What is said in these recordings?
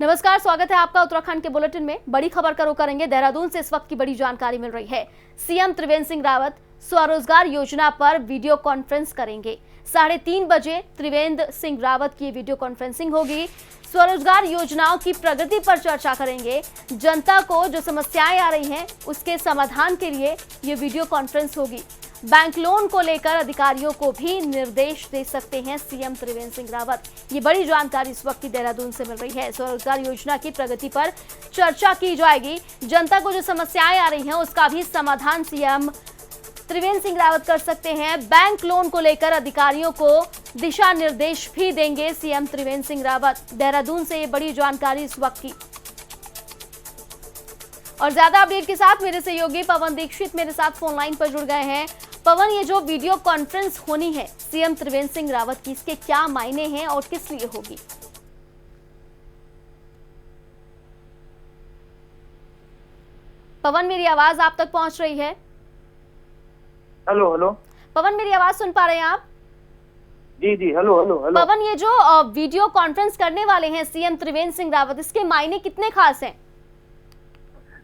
नमस्कार, स्वागत है आपका उत्तराखंड के बुलेटिन में। बड़ी खबर का रुख करेंगे। देहरादून से इस वक्त की बड़ी जानकारी मिल रही है। सीएम त्रिवेंद्र सिंह रावत स्वरोजगार योजना पर वीडियो कॉन्फ्रेंस करेंगे। 3:30 बजे त्रिवेंद्र सिंह रावत की वीडियो कॉन्फ्रेंसिंग होगी। स्वरोजगार योजनाओं की प्रगति पर चर्चा करेंगे। जनता को जो समस्याएं आ रही हैं उसके समाधान के लिए ये वीडियो कॉन्फ्रेंस होगी। बैंक लोन को लेकर अधिकारियों को भी निर्देश दे सकते हैं सीएम त्रिवेंद्र सिंह रावत। ये बड़ी जानकारी इस वक्त की देहरादून से मिल रही है। स्वरोजगार योजना की प्रगति पर चर्चा की जाएगी। जनता को जो समस्याएं आ रही हैं उसका भी समाधान सीएम त्रिवेंद्र सिंह रावत कर सकते हैं। बैंक लोन को लेकर अधिकारियों को दिशा निर्देश भी देंगे सीएम त्रिवेंद्र सिंह रावत। देहरादून से ये बड़ी जानकारी इस वक्त की। और ज्यादा अपडेट के साथ मेरे सहयोगी पवन दीक्षित मेरे साथ फोन लाइन पर जुड़ गए हैं। पवन, ये जो वीडियो कॉन्फ्रेंस होनी है सीएम त्रिवेंद्र सिंह रावत की, इसके क्या मायने हैं और किस लिए होगी? पवन, मेरी आवाज आप तक पहुंच रही है? हेलो हेलो पवन, मेरी आवाज सुन पा रहे हैं आप? जी जी, हेलो हेलो हेलो। पवन, ये जो वीडियो कॉन्फ्रेंस करने वाले हैं सीएम त्रिवेंद्र सिंह रावत, इसके मायने कितने खास हैं?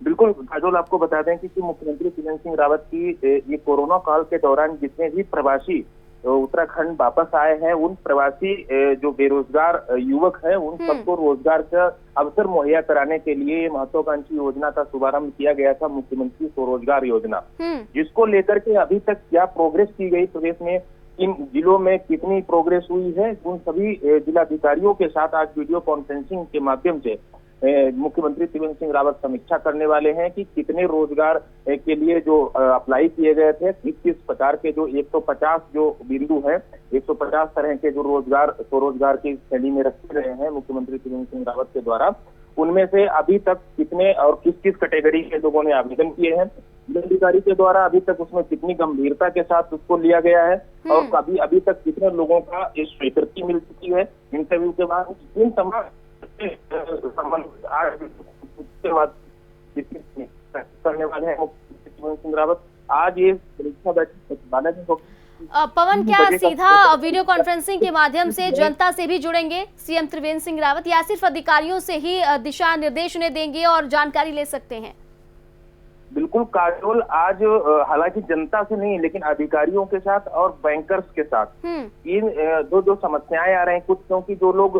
बिल्कुल काजोल, आपको बता दें कि मुख्यमंत्री त्रिवेंद्र सिंह रावत की ये कोरोना काल के दौरान जितने भी प्रवासी उत्तराखंड वापस आए हैं, उन प्रवासी जो बेरोजगार युवक हैं उन सबको रोजगार का अवसर मुहैया कराने के लिए महत्वाकांक्षी योजना का शुभारंभ किया गया था, मुख्यमंत्री स्वरोजगार योजना, जिसको लेकर के अभी तक क्या प्रोग्रेस की गई, प्रदेश में इन जिलों में कितनी प्रोग्रेस हुई है, उन सभी जिलाधिकारियों के साथ आज वीडियो कॉन्फ्रेंसिंग के माध्यम से मुख्यमंत्री त्रिवेंद्र सिंह रावत समीक्षा करने वाले हैं कि कितने रोजगार के लिए जो अप्लाई किए गए थे, किस किस प्रकार के जो 150 जो बिंदु है, 150 तरह के जो स्वरोजगार की श्रेणी में रखे गए हैं मुख्यमंत्री त्रिवेंद्र सिंह रावत के द्वारा, उनमें से अभी तक कितने और किस किस कैटेगरी के लोगों ने आवेदन किए हैं, जिलाधिकारी के द्वारा अभी तक उसमें कितनी गंभीरता के साथ उसको लिया गया है और अभी तक कितने लोगों का स्वीकृति मिल चुकी है इंटरव्यू के बाद, इन तमाम करने वाले हैं त्रिवेंद्र सिंह रावत। आज ये परीक्षा बैठक पवन, क्या सीधा वीडियो कॉन्फ्रेंसिंग के माध्यम से जनता से भी जुड़ेंगे सीएम त्रिवेंद्र सिंह रावत, या सिर्फ अधिकारियों से ही दिशा निर्देश उन्हें देंगे और जानकारी ले सकते हैं? बिल्कुल काजोल, आज हालांकि जनता से नहीं लेकिन अधिकारियों के साथ और बैंकर्स के साथ इन जो समस्याएं आ रहे हैं कुछ, क्योंकि जो लोग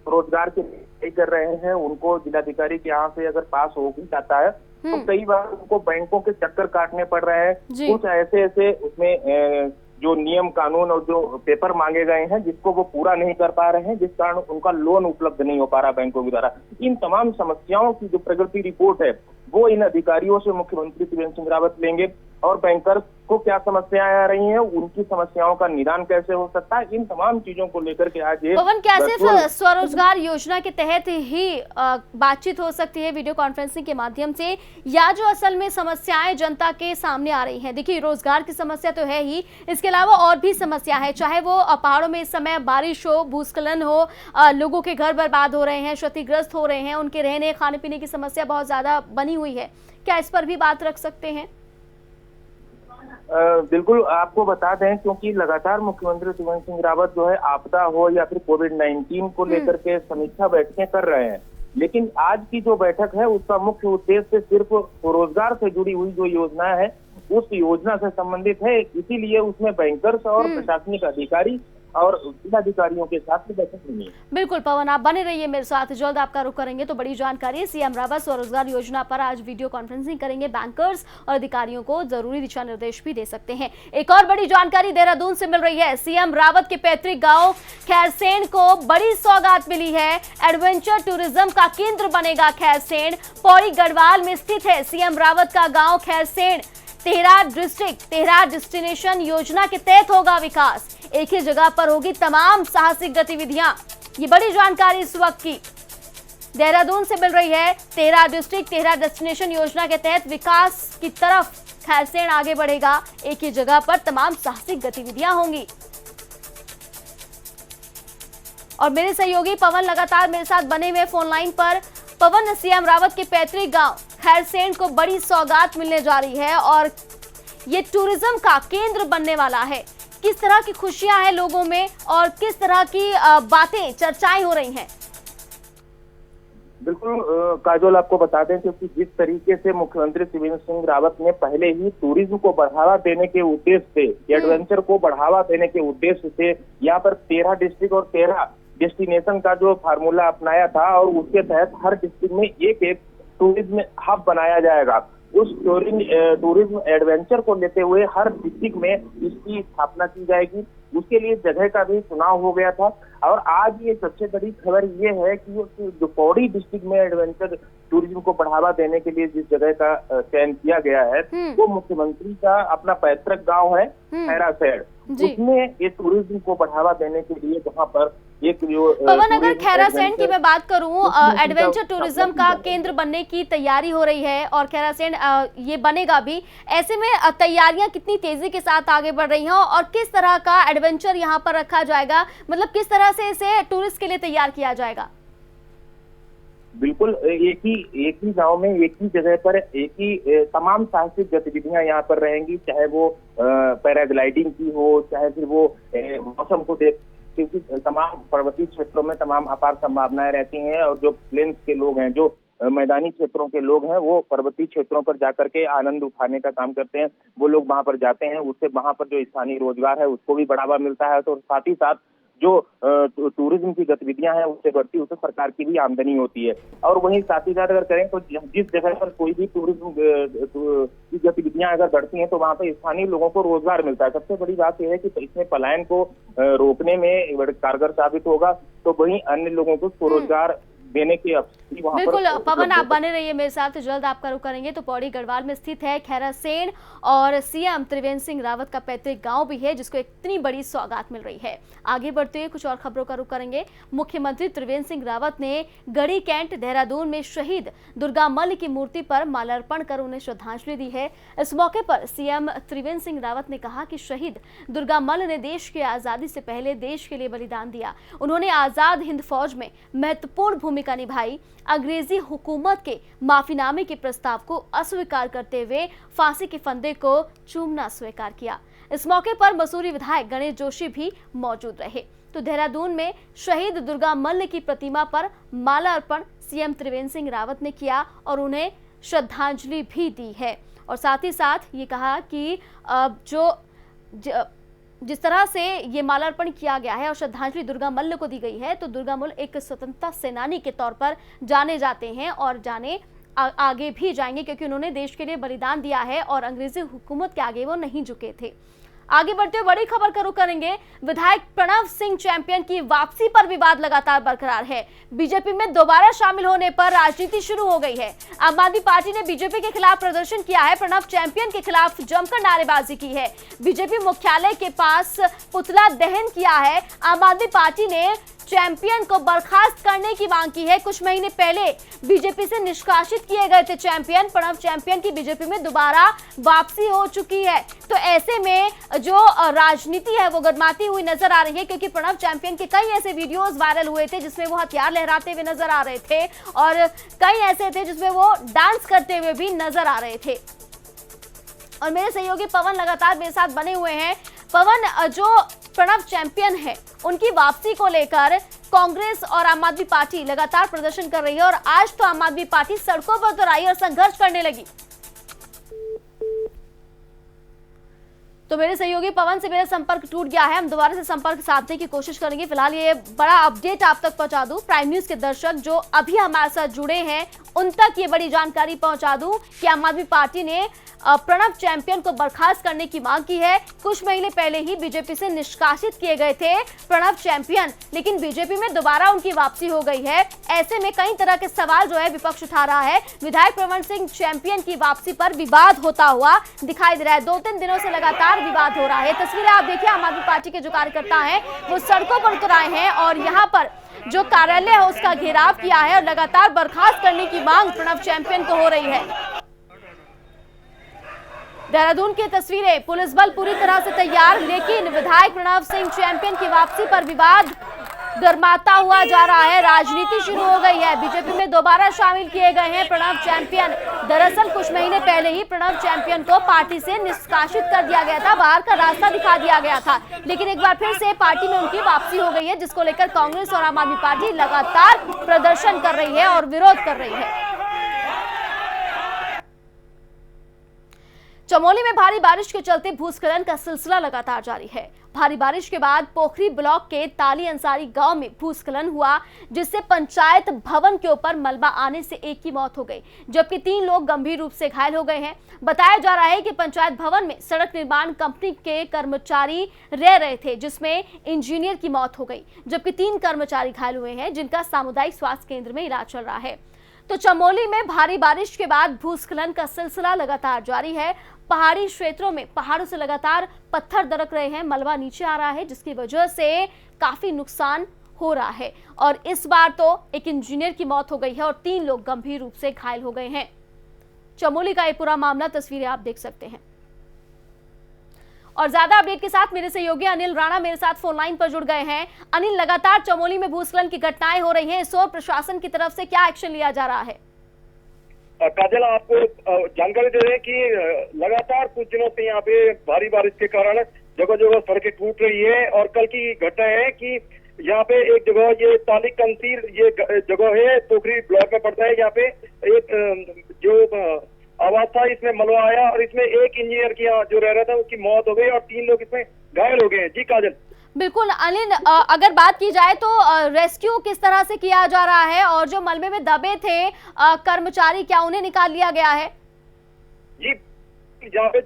रोजगार के लिए कर रहे हैं उनको जिलाधिकारी के यहाँ से अगर पास हो भी जाता है तो कई बार उनको बैंकों के चक्कर काटने पड़ रहे हैं। कुछ ऐसे उसमें जो नियम कानून और जो पेपर मांगे गए हैं जिसको वो पूरा नहीं कर पा रहे हैं, जिस कारण उनका लोन उपलब्ध नहीं हो पा रहा बैंकों के द्वारा। इन तमाम समस्याओं की जो प्रगति रिपोर्ट है वो इन अधिकारियों से मुख्यमंत्री त्रिवेंद्र सिंह रावत लेंगे और बैंकर्स को क्या समस्याएं आ रही हैं, उनकी समस्याओं का निदान कैसे हो सकता है, इन तमाम चीजों को लेकर के आज पवन, क्या सिर्फ स्वरोजगार योजना के तहत ही बातचीत हो सकती है वीडियो कॉन्फ्रेंसिंग के माध्यम से, या जो असल में समस्याएं जनता के सामने आ रही हैं? देखिए, रोजगार की समस्या तो है ही, इसके अलावा और भी समस्या है, चाहे वो पहाड़ों में इस समय बारिश हो, भूस्खलन हो, लोगों के घर बर्बाद हो रहे हैं, क्षतिग्रस्त हो रहे हैं, उनके रहने खाने पीने की समस्या बहुत ज्यादा बनी हुई है। क्या इस पर भी बात रख सकते हैं? बिल्कुल, आपको बता दें क्योंकि लगातार मुख्यमंत्री त्रिवेंद्र सिंह रावत जो है आपदा हो या फिर कोविड-19 को लेकर के समीक्षा बैठकें कर रहे हैं, लेकिन आज की जो बैठक है उसका मुख्य उद्देश्य सिर्फ रोजगार से जुड़ी हुई जो योजना है उस योजना से संबंधित है, इसीलिए उसमें बैंकर्स और प्रशासनिक अधिकारी और जिलाधिकारियों के साथ बैठक हुई है। बिल्कुल पवन, आप बने रहिए मेरे साथ, जल्द आपका रुख करेंगे तो बड़ी जानकारी। सीएम रावत स्वरोजगार योजना पर आज वीडियो कॉन्फ्रेंसिंग करेंगे। बैंकर्स और अधिकारियों को जरूरी दिशा निर्देश भी दे सकते हैं। एक और बड़ी जानकारी देहरादून से मिल रही है। सीएम रावत के पैतृक गांव खैरसेन को बड़ी सौगात मिली है। एडवेंचर टूरिज्म का केंद्र बनेगा खैरसेन। पौड़ी गढ़वाल में स्थित है सीएम रावत का गाँव खैरसेन। 13 डिस्ट्रिक्ट 13 डेस्टिनेशन योजना के तहत होगा विकास। एक ही जगह पर होगी तमाम साहसिक गतिविधियां। ये बड़ी जानकारी इस वक्त की देहरादून से मिल रही है। 13 डिस्ट्रिक्ट 13 डेस्टिनेशन योजना के तहत विकास की तरफ खैरसेन आगे बढ़ेगा। एक ही जगह पर तमाम साहसिक गतिविधियां होंगी। और मेरे सहयोगी पवन लगातार मेरे साथ बने हुए फोन लाइन पर। पवन, सीएम रावत के पैतृक गांव खैरसेन को बड़ी सौगात मिलने जा रही है और ये टूरिज्म का केंद्र बनने वाला है। किस तरह की खुशियां हैं लोगों में और किस तरह की बातें चर्चाएं हो रही हैं? बिल्कुल काजोल, आपको बता दें क्योंकि जिस तरीके से मुख्यमंत्री त्रिवेंद्र सिंह रावत ने पहले ही टूरिज्म को बढ़ावा देने के उद्देश्य से, एडवेंचर को बढ़ावा देने के उद्देश्य से यहाँ पर 13 डिस्ट्रिक्ट और 13 डेस्टिनेशन का जो फार्मूला अपनाया था और उसके तहत हर डिस्ट्रिक्ट में एक टूरिज्म हब बनाया जाएगा। उस टूरिज्म एडवेंचर को लेते हुए हर डिस्ट्रिक्ट में इसकी स्थापना की जाएगी। उसके लिए जगह का भी चुनाव हो गया था और आज ये सबसे बड़ी खबर ये है कि जो पौड़ी डिस्ट्रिक्ट में एडवेंचर टूरिज्म को बढ़ावा देने के लिए जिस जगह का चयन किया गया है वो मुख्यमंत्री का अपना पैतृक गांव है खैरासैंण। उसमें ये टूरिज्म को बढ़ावा देने के लिए वहाँ पर एक पवन, अगर खैरासैंण की मैं बात करूं, एडवेंचर टूरिज्म का केंद्र बनने की तैयारी हो रही है और खैरासैंण ये बनेगा भी, ऐसे में तैयारियां कितनी तेजी के साथ आगे बढ़ रही हैं और किस तरह का एडवेंचर यहां पर रखा जाएगा, मतलब किस तरह से इसे टूरिस्ट के लिए तैयार किया जाएगा? बिल्कुल, एक ही गांव में एक ही जगह पर एक ही तमाम साहसिक गतिविधियां यहाँ पर रहेंगी, चाहे वो पैराग्लाइडिंग की हो, चाहे फिर वो मौसम को देख, क्योंकि तमाम पर्वतीय क्षेत्रों में तमाम अपार संभावनाएं रहती हैं और जो प्लेन्स के लोग हैं, जो मैदानी क्षेत्रों के लोग हैं, वो पर्वतीय क्षेत्रों पर जाकर के आनंद उठाने का काम करते हैं। वो लोग वहां पर जाते हैं, उससे वहां पर जो स्थानीय रोजगार है उसको भी बढ़ावा मिलता है, तो साथ ही साथ जो टूरिज्म की गतिविधियां हैं उससे बढ़ती, उससे सरकार की भी आमदनी होती है। और वहीं साथ ही साथ अगर करें तो जिस जगह पर कोई भी टूरिज्म की गतिविधियां अगर बढ़ती हैं तो वहां पर स्थानीय लोगों को रोजगार मिलता है। सबसे बड़ी बात यह है कि इसमें पलायन को रोकने में कारगर साबित होगा, तो वहीं अन्य लोगों को स्वरोजगार देने की बिल्कुल पवन, आप बने रहिए मेरे साथ, जल्द आपका रुख करेंगे। तो पौड़ी गढ़वाल में स्थित है खैरासैंण और सीएम त्रिवेंद्र सिंह रावत का पैतृक गांव भी है, जिसको इतनी बड़ी सौगात मिल रही है। आगे बढ़ते हुए कुछ और खबरों का रुख करेंगे। मुख्यमंत्री त्रिवेंद्र सिंह रावत ने गढ़ी कैंट देहरादून में शहीद दुर्गा मल्ल की मूर्ति पर माल्यार्पण कर उन्हें श्रद्धांजलि दी है। इस मौके पर सीएम त्रिवेंद्र सिंह रावत ने कहा कि शहीद दुर्गा मल्ल ने देश की आजादी से पहले देश के लिए बलिदान दिया। उन्होंने आजाद हिंद फौज में महत्वपूर्ण भूमिका निभाई। अंग्रेजी हुकूमत के माफीनामे के प्रस्ताव को अस्वीकार करते हुए फांसी के फंदे को चूमना स्वीकार किया। इस मौके पर मसूरी विधायक गणेश जोशी भी मौजूद रहे। तो देहरादून में शहीद दुर्गा मल्ल की प्रतिमा पर माल्यार्पण सीएम त्रिवेंद्र सिंह रावत ने किया और उन्हें श्रद्धांजलि भी दी है। और साथ ही साथ ये कहा कि जिस तरह से ये माल्यार्पण किया गया है और श्रद्धांजलि दुर्गा मल्ल को दी गई है, तो दुर्गा मल्ल एक स्वतंत्रता सेनानी के तौर पर जाने जाते हैं और आगे भी जाएंगे, क्योंकि उन्होंने देश के लिए बलिदान दिया है और अंग्रेजी हुकूमत के आगे वो नहीं झुके थे। आगे बढ़ते हुए बड़ी खबर का रुख करेंगे। विधायक प्रणव सिंह चैंपियन की वापसी पर विवाद लगातार बरकरार है। बीजेपी में दोबारा शामिल होने पर राजनीति शुरू हो गई है। आम आदमी पार्टी ने बीजेपी के खिलाफ प्रदर्शन किया है। प्रणव चैंपियन के खिलाफ जमकर नारेबाजी की है। बीजेपी मुख्यालय के पास पुतला दहन किया है। आम आदमी पार्टी ने चैंपियन को बर्खास्त करने की मांग की है। कुछ महीने पहले बीजेपी से निष्कासित किए गए थे चैंपियन। प्रणव चैंपियन की बीजेपी में दोबारा वापसी हो चुकी है। तो ऐसे में जो राजनीति है वो गरमाती हुई नजर आ रही है, क्योंकि प्रणव चैंपियन के कई ऐसे वीडियोस वायरल हुए थे जिसमें वो हथियार लहराते हुए नजर आ रहे थे और कई ऐसे थे जिसमें वो डांस करते हुए भी नजर आ रहे थे। और मेरे सहयोगी पवन लगातार मेरे साथ बने हुए हैं। पवन, जो प्रणव चैंपियन है उनकी वापसी को लेकर कांग्रेस और आम आदमी पार्टी लगातार प्रदर्शन कर रही है और आज तो आम आदमी पार्टी सड़कों पर उतर आई और संघर्ष करने लगी। तो मेरे सहयोगी पवन से मेरा संपर्क टूट गया है, हम दोबारा से संपर्क साधने की कोशिश करेंगे। फिलहाल ये बड़ा अपडेट आप तक पहुंचा दूं, प्राइम न्यूज के दर्शक जो अभी हमारे साथ जुड़े हैं उन तक ये बड़ी जानकारी पहुंचा दूं कि आम आदमी पार्टी ने प्रणव चैंपियन को बर्खास्त करने की मांग की है। कुछ महीने पहले ही बीजेपी से निष्कासित किए गए थे प्रणव चैंपियन, लेकिन बीजेपी में दोबारा उनकी वापसी हो गई है। ऐसे में कई तरह के सवाल जो है विपक्ष उठा रहा है। विधायक प्रणव सिंह चैंपियन की वापसी पर विवाद होता हुआ दिखाई दे रहा है। 2-3 दिनों से लगातार विवाद हो रहा है। तस्वीरें आप देखिए, आम आदमी पार्टी के जो कार्यकर्ता हैं वो सड़कों पर उतर आए हैं और यहाँ पर जो कार्यालय है उसका घेराव किया है और लगातार बर्खास्त करने की मांग प्रणव चैंपियन को हो रही है। देहरादून की तस्वीरें, पुलिस बल पूरी तरह से तैयार, लेकिन विधायक प्रणव सिंह चैंपियन की वापसी पर विवाद गर्माता हुआ जा रहा है, राजनीति शुरू हो गई है। बीजेपी में दोबारा शामिल किए गए हैं प्रणब चैंपियन। दरअसल कुछ महीने पहले ही प्रणब चैंपियन को पार्टी से निष्कासित कर दिया गया था, बाहर का रास्ता दिखा दिया गया था, लेकिन एक बार फिर से पार्टी में उनकी वापसी हो गई है, जिसको लेकर कांग्रेस और आम आदमी पार्टी लगातार प्रदर्शन कर रही है और विरोध कर रही है। चमोली में भारी बारिश के चलते भूस्खलन का सिलसिला लगातार जारी है। भारी बारिश के बाद पोखरी ब्लॉक के ताली अंसारी गांव में भूस्खलन हुआ, जिससे पंचायत भवन के ऊपर मलबा आने से एक की मौत हो गई, जबकि 3 लोग गंभीर रूप से घायल हो गए हैं। बताया जा रहा है कि पंचायत भवन में सड़क निर्माण कंपनी के कर्मचारी रह रहे थे, जिसमें इंजीनियर की मौत हो गई, जबकि 3 कर्मचारी घायल हुए हैं, जिनका सामुदायिक स्वास्थ्य केंद्र में इलाज चल रहा है। तो चमोली में भारी बारिश के बाद भूस्खलन का सिलसिला लगातार जारी है। पहाड़ी क्षेत्रों में पहाड़ों से लगातार पत्थर दरक रहे हैं, मलबा नीचे आ रहा है, जिसकी वजह से काफी नुकसान हो रहा है। और इस बार तो एक इंजीनियर की मौत हो गई है और 3 लोग गंभीर रूप से घायल हो गए हैं। चमोली का ये पूरा मामला, तस्वीरें आप देख सकते हैं। और ज्यादा अपडेट के साथ मेरे सहयोगी अनिल राणा मेरे साथ फोन लाइन पर जुड़ गए हैं। अनिल, लगातार चमोली में भूस्खलन की घटनाएं हो रही हैं, इस ओर प्रशासन की तरफ से क्या एक्शन लिया जा रहा है? काजल, आपको जानकारी दे रहे हैं कि लगातार कुछ दिनों से यहाँ पे भारी बारिश के कारण जगह जगह सड़कें टूट रही है। और कल की घटना है कि यहाँ पे एक जगह, ये ताली कंसीर ये जगह है, पोखरी ब्लॉक में पड़ता है। यहाँ पे एक जो आवाज था, इसमें मलबा आया और इसमें एक इंजीनियर की जो रह रहा था उसकी मौत हो गई और 3 लोग इसमें घायल हो गए हैं। जी काजल। बिल्कुल अनिल, अगर बात की जाए तो रेस्क्यू किस तरह से किया जा रहा है और जो मलबे में दबे थे कर्मचारी, क्या उन्हें निकाल लिया गया है? जी, जहाँ पे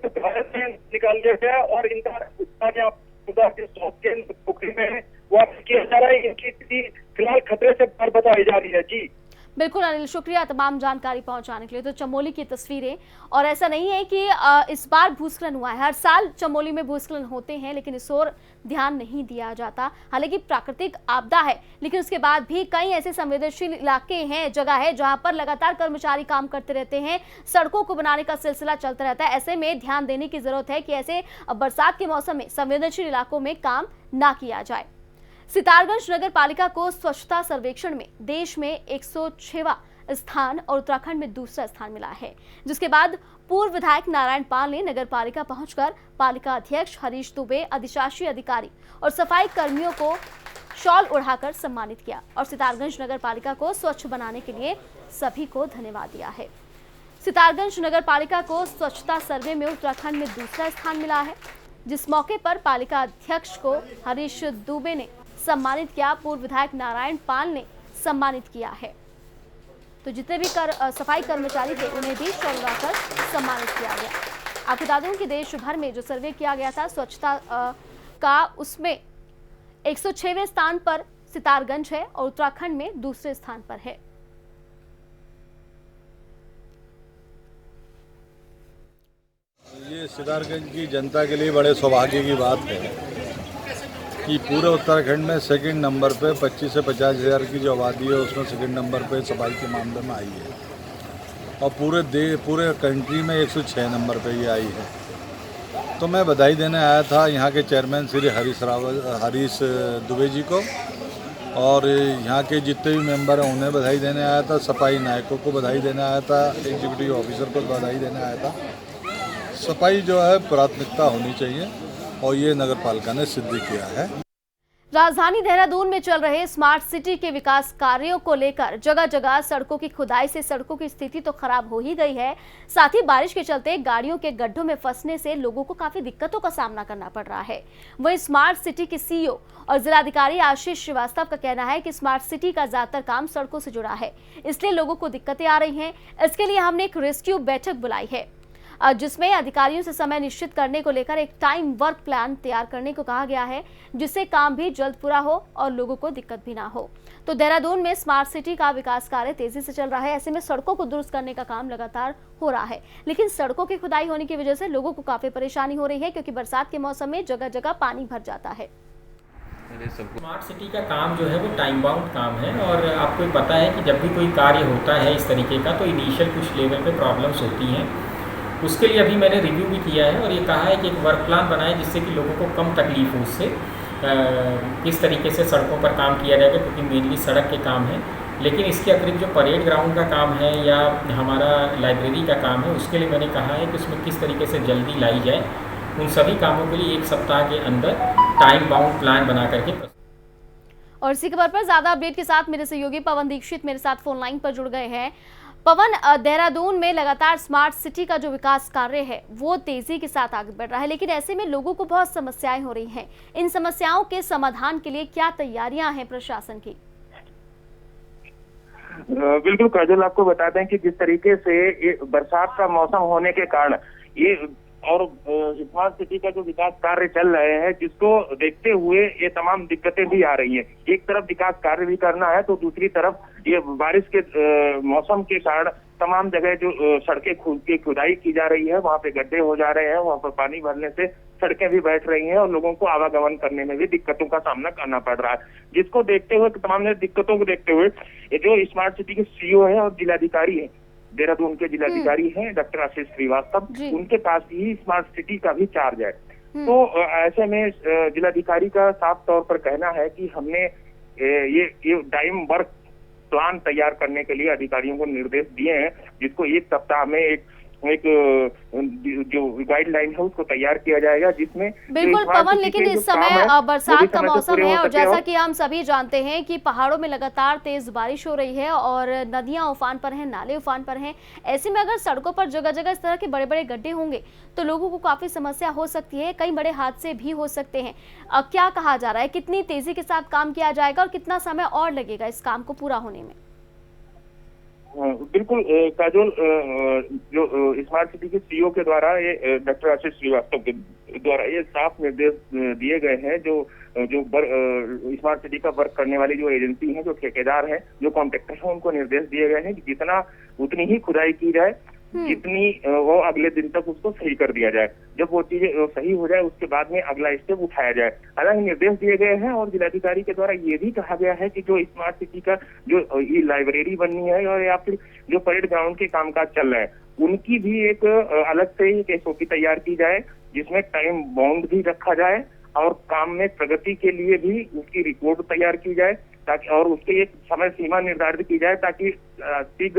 निकाल लिया गया और इनका पोखरी में वापस किया जा रहा है। इनकी स्थिति फिलहाल खतरे से बाहर बताई जा रही है। जी बिल्कुल अनिल, शुक्रिया तमाम जानकारी पहुंचाने के लिए। तो चमोली की तस्वीरें, और ऐसा नहीं है कि इस बार भूस्खलन हुआ है, हर साल चमोली में भूस्खलन होते हैं, लेकिन इस ओर ध्यान नहीं दिया जाता। हालांकि प्राकृतिक आपदा है, लेकिन उसके बाद भी कई ऐसे संवेदनशील इलाके हैं, जगह है जहां पर लगातार कर्मचारी काम करते रहते हैं, सड़कों को बनाने का सिलसिला चलता रहता है। ऐसे में ध्यान देने की जरूरत है कि ऐसे बरसात के मौसम में संवेदनशील इलाकों में काम ना किया जाए। सितारगंज नगर पालिका को स्वच्छता सर्वेक्षण में देश में 106वां स्थान और उत्तराखंड में दूसरा स्थान मिला है, जिसके बाद पूर्व विधायक नारायण पाल ने नगर पालिका पहुंचकर पालिका अध्यक्ष हरीश दुबे, अधिशासी अधिकारी और सफाई कर्मियों को शॉल उड़ाकर सम्मानित किया और सितारगंज नगर पालिका को स्वच्छ बनाने के लिए सभी को धन्यवाद दिया है। सितारगंज नगर पालिका को स्वच्छता सर्वे में उत्तराखंड में दूसरा स्थान मिला है, जिस मौके पर पालिका अध्यक्ष को हरीश दुबे ने सम्मानित किया, पूर्व विधायक नारायण पाल ने सम्मानित किया है। तो जितने भी सफाई कर्मचारी थे उन्हें भी शॉल उड़ाकर सम्मानित किया गया। आपको बता दूं कि देश भर में जो सर्वे किया गया था स्वच्छता का, उसमें 106वें स्थान पर सितारगंज है और उत्तराखंड में दूसरे स्थान पर है। ये सितारगंज की जनता के लिए बड़े सौभाग्य की बात है कि पूरे उत्तराखंड में सेकंड नंबर पे 25 से 50 हज़ार की जो आबादी है उसमें सेकंड नंबर पे सफाई के मामले में आई है और पूरे कंट्री में 106 नंबर पे ये आई है। तो मैं बधाई देने आया था यहाँ के चेयरमैन श्री हरीश दुबे जी को और यहाँ के जितने भी मेंबर हैं उन्हें बधाई देने आया था, सफाई नायकों को बधाई देने आया था, एग्जीक्यूटिव ऑफिसर को बधाई देने आया था। सफाई जो है प्राथमिकता होनी चाहिए और ये नगर पालिका ने सिद्ध किया है। राजधानी देहरादून में चल रहे स्मार्ट सिटी के विकास कार्यों को लेकर जगह जगह सड़कों की खुदाई से सड़कों की स्थिति तो खराब हो ही गई है, साथ ही बारिश के चलते गाड़ियों के गड्ढों में फंसने से लोगों को काफी दिक्कतों का सामना करना पड़ रहा है। वहीं स्मार्ट सिटी के सीईओ और जिलाधिकारी आशीष श्रीवास्तव का कहना है कि स्मार्ट सिटी का ज्यादातर काम सड़कों से जुड़ा है, इसलिए लोगों को दिक्कतें आ रही हैं। इसके लिए हमने एक रेस्क्यू बैठक बुलाई है, जिसमें अधिकारियों से समय निश्चित करने को लेकर एक टाइम वर्क प्लान तैयार करने को कहा गया है, जिससे काम भी जल्द पूरा हो और लोगों को दिक्कत भी ना हो। तो देहरादून में स्मार्ट सिटी का विकास कार्य तेजी से चल रहा है। ऐसे में सड़कों को दुरुस्त करने का काम लगातार हो रहा है, लेकिन सड़कों की खुदाई होने की वजह से लोगों को काफी परेशानी हो रही है, क्योंकि बरसात के मौसम में जगह जगह पानी भर जाता है। स्मार्ट सिटी का काम जो है वो टाइम बाउंड काम है और आपको पता है कि जब भी कोई कार्य होता है इस तरीके का तो इनिशियल कुछ लेवल पे प्रॉब्लम्स होती हैं। उसके लिए अभी मैंने रिव्यू भी किया है और ये कहा है कि एक वर्क प्लान बनाए जिससे कि लोगों को कम तकलीफ हो उससे। किस तरीके से सड़कों पर काम किया जाएगा, क्योंकि मेनली सड़क के काम है। लेकिन इसके अतिरिक्त जो परेड ग्राउंड का काम है या हमारा लाइब्रेरी का काम है, उसके लिए मैंने कहा है कि उसमें किस तरीके से जल्दी लाई जाए। उन सभी कामों के लिए 1 सप्ताह के अंदर टाइम बाउंड प्लान बना करके। और इसी खबर पर ज्यादा अपडेट के साथ मेरे सहयोगी पवन दीक्षित मेरे साथ फोन लाइन पर जुड़ गए हैं। पवन, देहरादून में लगातार स्मार्ट सिटी का जो विकास कार्य है वो तेजी के साथ आगे बढ़ रहा है, लेकिन ऐसे में लोगों को बहुत समस्याएं हो रही हैं। इन समस्याओं के समाधान के लिए क्या तैयारियां हैं प्रशासन की? बिल्कुल काजल, आपको बता दें कि जिस तरीके से ये बरसात का मौसम होने के कारण ये और स्मार्ट सिटी का जो विकास कार्य चल रहे हैं, जिसको देखते हुए ये तमाम दिक्कतें भी आ रही हैं। एक तरफ विकास कार्य भी करना है तो दूसरी तरफ ये बारिश के मौसम के कारण तमाम जगह जो सड़कें की खुदाई की जा रही है, वहाँ पे गड्ढे हो जा रहे हैं, वहाँ पर पानी भरने से सड़कें भी बैठ रही हैं और लोगों को आवागमन करने में भी दिक्कतों का सामना करना पड़ रहा है। जिसको देखते हुए, तमाम दिक्कतों को देखते हुए ये जो स्मार्ट सिटी के सीईओ है और जिलाधिकारी है, देहरादून के जिलाधिकारी हैं डॉक्टर आशीष श्रीवास्तव, उनके पास ही स्मार्ट सिटी का भी चार्ज है। तो ऐसे में जिलाधिकारी का साफ तौर पर कहना है कि हमने ये टाइम वर्क प्लान तैयार करने के लिए अधिकारियों को निर्देश दिए हैं, जिसको 1 सप्ताह में एक जो गाइडलाइन है उसको तैयार किया जाएगा, जिसमें बिल्कुल पवन, लेकिन इस समय बरसात का मौसम है और जैसा कि हम सभी जानते हैं कि पहाड़ों में लगातार तेज बारिश हो रही है और नदियां उफान पर हैं, नाले उफान पर हैं। ऐसे में अगर सड़कों पर जगह जगह इस तरह के बड़े बड़े गड्ढे होंगे तो लोगों को काफी समस्या हो सकती है, कई बड़े हादसे भी हो सकते हैं। क्या कहा जा रहा है, कितनी तेजी के साथ काम किया जाएगा और कितना समय और लगेगा इस काम को पूरा होने में? बिल्कुल काजोल, जो स्मार्ट सिटी के सीईओ के द्वारा ये डॉक्टर आशीष श्रीवास्तव के द्वारा ये साफ निर्देश दिए गए हैं। जो स्मार्ट सिटी का वर्क करने वाली जो एजेंसी है, जो ठेकेदार है, जो कॉन्ट्रैक्टर है, उनको निर्देश दिए गए हैं कि जितना उतनी ही खुदाई की जाए, जितनी वो अगले दिन तक उसको सही कर दिया जाए। जब वो चीजें सही हो जाए उसके बाद में अगला स्टेप उठाया जाए। हालांकि निर्देश दिए गए हैं और जिलाधिकारी के द्वारा ये भी कहा गया है कि जो स्मार्ट सिटी का जो ये लाइब्रेरी बननी है और या फिर जो परेड ग्राउंड के कामकाज चल रहे हैं, उनकी भी एक अलग से एक SOP तैयार की जाए, जिसमें टाइम बाउंड भी रखा जाए और काम में प्रगति के लिए भी उसकी रिपोर्ट तैयार की जाए, ताकि और उसके एक समय सीमा निर्धारित की जाए, ताकि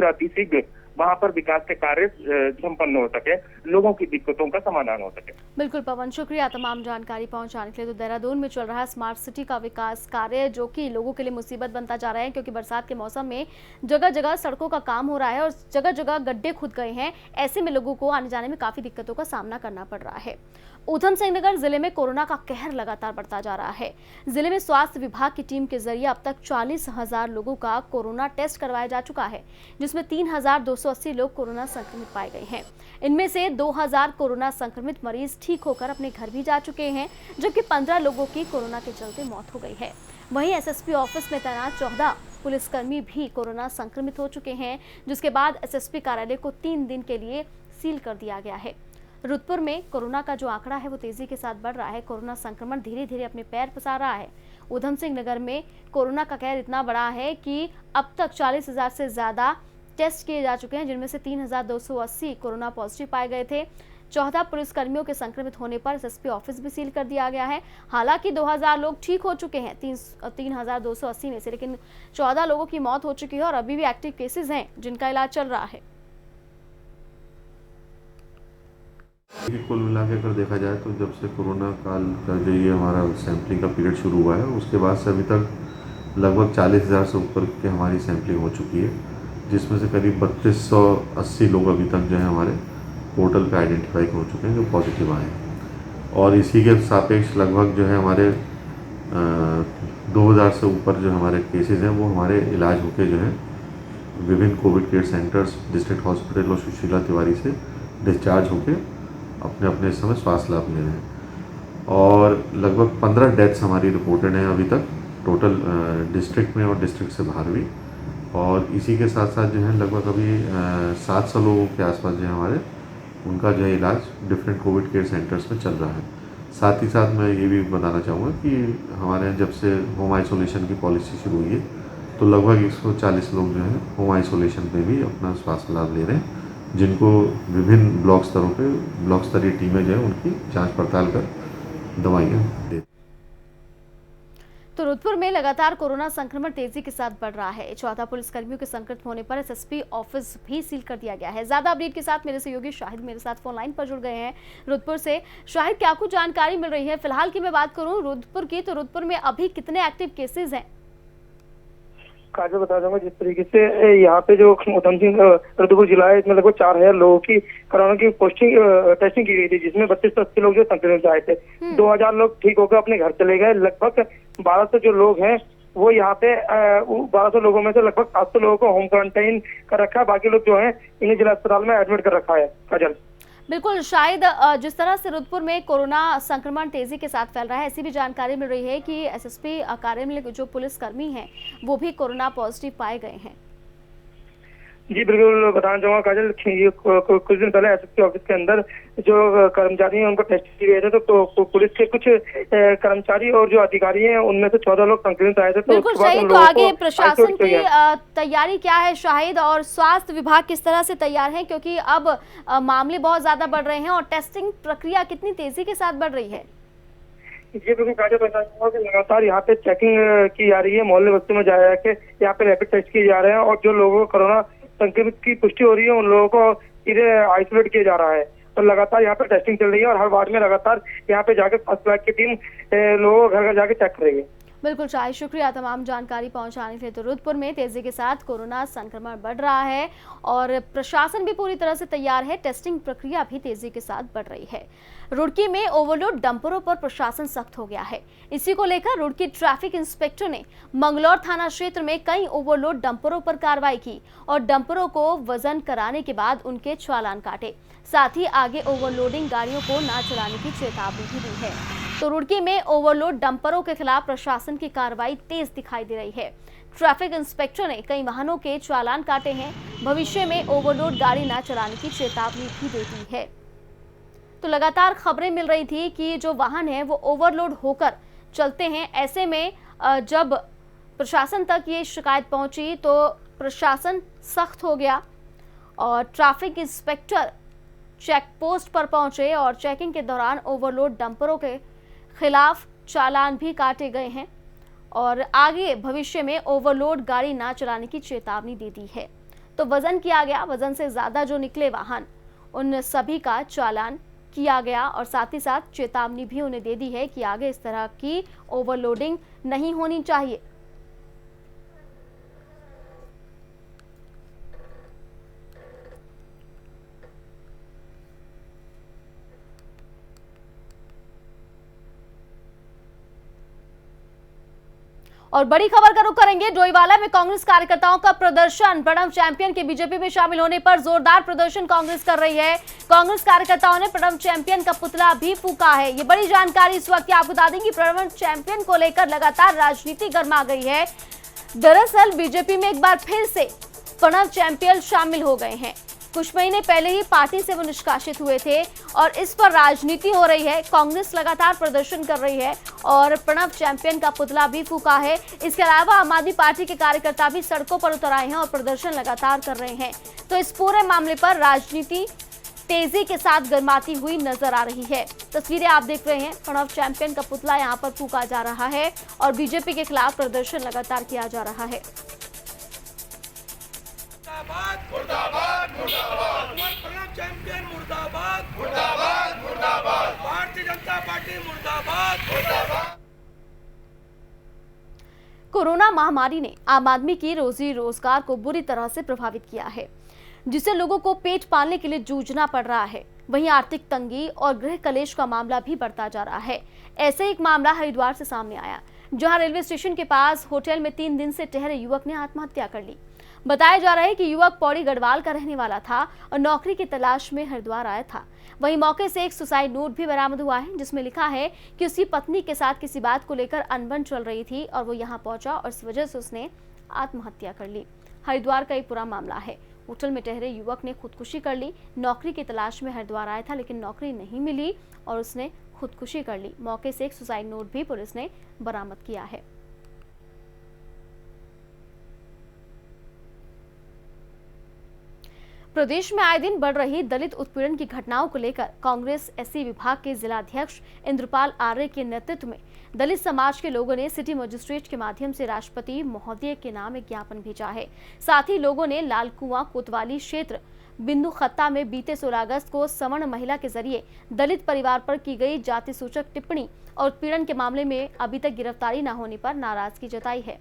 अतिशीघ्र वहाँ पर विकास के कार्य संपन्न हो सके, लोगों की दिक्कतों का समाधान हो सके। बिल्कुल पवन, शुक्रिया तमाम जानकारी पहुंचाने के लिए। तो देहरादून में चल रहा है स्मार्ट सिटी का विकास कार्य, जो कि लोगों के लिए मुसीबत बनता जा रहा है, क्योंकि बरसात के मौसम में जगह जगह सड़कों का काम हो रहा है और जगह जगह गड्ढे खुद गए हैं। ऐसे में लोगों को आने जाने में काफी दिक्कतों का सामना करना पड़ रहा है। ऊधम सिंह नगर जिले में कोरोना का कहर लगातार बढ़ता जा रहा है। जिले में स्वास्थ्य विभाग की टीम के जरिए अब तक 40,000 लोगों का कोरोना टेस्ट करवाया जा चुका है, जिसमें 3,280 लोग कोरोना संक्रमित पाए गए हैं। इनमें से 2,000 कोरोना संक्रमित मरीज ठीक होकर अपने घर भी जा चुके हैं, जबकि 15 लोगों की कोरोना के चलते मौत हो गई है। वहीं SSP ऑफिस में तैनात 14 पुलिसकर्मी भी कोरोना संक्रमित हो चुके हैं, जिसके बाद SSP कार्यालय को 3 दिन के लिए सील कर दिया गया है। रुद्रपुर में कोरोना का जो आंकड़ा है वो तेजी के साथ बढ़ रहा है। कोरोना संक्रमण धीरे धीरे अपने पैर पसार रहा है। ऊधम सिंह नगर में कोरोना का कहर इतना बड़ा है कि अब तक 40,000 से ज्यादा टेस्ट किए जा चुके हैं, जिनमें से 3,280 कोरोना पॉजिटिव पाए गए थे। 14 पुलिसकर्मियों के संक्रमित होने पर SSP ऑफिस भी सील कर दिया गया है। हालांकि 2,000 लोग ठीक हो चुके हैं 3,280 में से, लेकिन 14 लोगों की मौत हो चुकी है और अभी भी एक्टिव केसेस हैं जिनका इलाज चल रहा है। कुल मिला के अगर देखा जाए तो जब से कोरोना काल का जो ये हमारा सैम्पलिंग का पीरियड शुरू हुआ है, उसके बाद से अभी तक लगभग 40,000 से ऊपर की हमारी सैम्पलिंग हो चुकी है, जिसमें से करीब 3,280 लोग अभी तक जो है हमारे पोर्टल पे आइडेंटिफाई हो चुके हैं जो पॉजिटिव आए हैं। और इसी के सापेक्ष लगभग जो है हमारे 2,000 से ऊपर जो हमारे केसेस हैं वो हमारे इलाज होके जो है विभिन्न Covid care centres, district hospital और सुशीला तिवारी से डिस्चार्ज होके अपने अपने समय स्वास्थ्य लाभ ले रहे हैं। और लगभग 15 डेथ्स हमारी रिपोर्टेड हैं अभी तक टोटल डिस्ट्रिक्ट में और डिस्ट्रिक्ट से बाहर भी। और इसी के साथ साथ जो है लगभग अभी 700 लोगों के आसपास जो है हमारे उनका जो है इलाज डिफरेंट कोविड केयर सेंटर्स में चल रहा है। साथ ही साथ मैं ये भी बताना चाहूँगा कि हमारे यहाँ जब से होम आइसोलेशन की पॉलिसी शुरू हुई है तो लगभग 140 लोग जो हैं होम आइसोलेशन में भी अपना स्वास्थ्य लाभ ले रहे हैं, जिनको विभिन्न ब्लॉक स्तरीय टीमें जो है उनकी जांच पड़ताल कर दवाइयाँ दे। 2019 में कोरोना संक्रमण के 2 और मामले सामने आए थे। जिसमें से 2 मरीजों की मौत हो चुकी है, जबकि 3 लोगों की तो रुद्रपुर में लगातार कोरोना संक्रमण तेजी के साथ बढ़ रहा है। 14 पुलिसकर्मियों के संक्रमित होने पर एसएसपी ऑफिस भी सील कर दिया गया है। ज्यादा अपडेट के साथ मेरे सहयोगी शाहिद मेरे साथ फोन लाइन पर जुड़ गए हैं रुद्रपुर से। शाहिद, क्या कुछ जानकारी मिल रही है? फिलहाल की मैं बात करूं रुद्रपुर की, तो रुद्रपुर में अभी कितने एक्टिव केसेज हैं? काजल बता दूंगा जिस तरीके से यहाँ पे जो उधम सिंह रुद्रपुर जिला है, इसमें लगभग 4000 लोगों की कोरोना की टेस्टिंग की गई थी, जिसमें 32 से 80 लोग जो संक्रमित आए थे। 2000 लोग ठीक होकर अपने घर चले गए। लगभग 1200 जो लोग हैं वो यहाँ पे 1200 लोगों में से लगभग 700 लोगों को होम क्वारंटाइन कर रखा है। बाकी लोग जो है इन्हें जिला अस्पताल में एडमिट कर रखा है। काजल, बिल्कुल शायद जिस तरह से रुद्रपुर में कोरोना संक्रमण तेजी के साथ फैल रहा है, ऐसी भी जानकारी मिल रही है कि एसएसपी कार्यालय में जो पुलिसकर्मी हैं वो भी कोरोना पॉजिटिव पाए गए हैं। जी बिल्कुल बताना चाहूंगा काजल, ये कुछ दिन पहले एसएसपी ऑफिस के अंदर जो कर्मचारी हैं उनको टेस्ट किए गए थे, तो पुलिस के कुछ कर्मचारी और जो अधिकारी हैं उनमें से 14 लोग संक्रमित आए थे। बिल्कुल शाहिद, तो आगे प्रशासन की तैयारी क्या है शाहिद, और स्वास्थ्य विभाग किस तरह से तैयार है, क्योंकि अब मामले बहुत ज्यादा बढ़ रहे हैं और टेस्टिंग प्रक्रिया कितनी तेजी के साथ बढ़ रही है? ये बिल्कुल काजल बताना कि लगातार यहाँ पे चेकिंग की जा रही है। मोहल्ले बस्ती में जाया के यहाँ पे रैपिड टेस्ट किए जा रहे हैं और जो लोगों को कोरोना संक्रमित की पुष्टि हो रही है उन लोगों को सीधे आइसोलेट किया जा रहा है। तो लगातार यहाँ पे टेस्टिंग चल रही है और हर वार्ड में लगातार यहाँ पे जाके फर्स्ट फ्लैग की टीम लोगों को घर घर जाके चेक करेगी। बिल्कुल शायद, शुक्रिया तमाम जानकारी पहुंचाने के लिए। तो रुद्रपुर में तेजी के साथ कोरोना संक्रमण बढ़ रहा है और प्रशासन भी पूरी तरह से तैयार है। टेस्टिंग प्रक्रिया भी तेजी के साथ बढ़ रही है। रुड़की में ओवरलोड डंपरों पर प्रशासन सख्त हो गया है। इसी को लेकर रुड़की ट्रैफिक इंस्पेक्टर ने मंगलौर थाना क्षेत्र में कई ओवरलोड डंपरों पर कार्रवाई की और डंपरों को वजन कराने के बाद उनके चालान काटे। साथ ही आगे ओवरलोडिंग गाड़ियों को न चलाने की चेतावनी भी दी है। तो रुड़की में ओवरलोड डंपरों के खिलाफ प्रशासन की कार्रवाई तेज दिखाई दे रही है। ट्रैफिक इंस्पेक्टर ने कई वाहनों के चालान काटे हैं। भविष्य में ओवरलोड गाड़ी न चलाने की चेतावनी भी दे दी है। तो लगातार खबरें मिल रही थी कि जो वाहन है वो ओवरलोड होकर चलते हैं। ऐसे में जब प्रशासन तक ये शिकायत पहुंची तो प्रशासन सख्त हो गया और ट्रैफिक इंस्पेक्टर चेक पोस्ट पर पहुंचे और चेकिंग के दौरान ओवरलोड डंपरों के खिलाफ चालान भी काटे गए हैं और आगे भविष्य में ओवरलोड गाड़ी ना चलाने की चेतावनी दे दी है। तो वजन किया गया, वजन से ज्यादा जो निकले वाहन उन सभी का चालान किया गया और साथ ही साथ चेतावनी भी उन्हें दे दी है कि आगे इस तरह की ओवरलोडिंग नहीं होनी चाहिए। और बड़ी खबर का रुख करेंगे। डोईवाला में कांग्रेस कार्यकर्ताओं का प्रदर्शन। प्रणब चैंपियन के बीजेपी में शामिल होने पर जोरदार प्रदर्शन कांग्रेस कर रही है। कांग्रेस कार्यकर्ताओं ने प्रणब चैंपियन का पुतला भी फूंका है। ये बड़ी जानकारी इस वक्त आपको बता दें कि प्रणब चैंपियन को लेकर लगातार राजनीति गर्मा गई है। दरअसल बीजेपी में एक बार फिर से प्रणब चैंपियन शामिल हो गए हैं। कुछ महीने पहले ही पार्टी से वो निष्कासित हुए थे और इस पर राजनीति हो रही है। कांग्रेस लगातार प्रदर्शन कर रही है और प्रणब चैंपियन का पुतला भी फूंका है। इसके अलावा आम आदमी पार्टी के कार्यकर्ता भी सड़कों पर उतर आए हैं और प्रदर्शन लगातार कर रहे हैं। तो इस पूरे मामले पर राजनीति तेजी के साथ गर्माती हुई नजर आ रही है। तस्वीरें आप देख रहे हैं, प्रणब चैंपियन का पुतला यहाँ पर फूंका जा रहा है और बीजेपी के खिलाफ प्रदर्शन लगातार किया जा रहा है। मुर्दाबाद मुर्दाबाद प्रणब चैंपियन मुर्दाबाद मुर्दाबाद मुर्दाबाद भारतीय जनता पार्टी मुर्दाबाद मुर्दाबाद। कोरोना महामारी ने आम आदमी की रोजी रोजगार को बुरी तरह से प्रभावित किया है, जिससे लोगों को पेट पालने के लिए जूझना पड़ रहा है। वहीं आर्थिक तंगी और गृह कलेश का मामला भी बढ़ता जा रहा है। ऐसे एक मामला हरिद्वार से सामने आया, जहां रेलवे स्टेशन के पास होटल में 3 दिन से ठहरे युवक ने आत्महत्या कर ली। बताया जा रहा है कि युवक पौड़ी गढ़वाल का रहने वाला था और नौकरी की तलाश में हरिद्वार आया था। वहीं मौके से एक सुसाइड नोट भी बरामद हुआ है, जिसमें लिखा है कि उसकी पत्नी के साथ किसी बात को लेकर अनबन चल रही थी और वो यहाँ पहुंचा और इस वजह से उसने आत्महत्या कर ली। हरिद्वार का एक पूरा मामला है। होटल में ठहरे युवक ने खुदकुशी कर ली। नौकरी की तलाश में हरिद्वार आया था, लेकिन नौकरी नहीं मिली और उसने खुदकुशी कर ली। मौके से एक सुसाइड नोट भी पुलिस ने बरामद किया है। प्रदेश में आए दिन बढ़ रही दलित उत्पीड़न की घटनाओं को लेकर कांग्रेस एससी विभाग के जिलाध्यक्ष इंद्रपाल आर्य के नेतृत्व में दलित समाज के लोगों ने सिटी मजिस्ट्रेट के माध्यम से राष्ट्रपति महोदय के नाम एक ज्ञापन भेजा है। साथ ही लोगों ने लालकुआं कोतवाली क्षेत्र बिंदु खत्ता में बीते 16 अगस्त को सवर्ण महिला के जरिए दलित परिवार पर की गई जाति सूचक टिप्पणी और उत्पीड़न के मामले में अभी तक गिरफ्तारी न होने पर नाराजगी जताई है।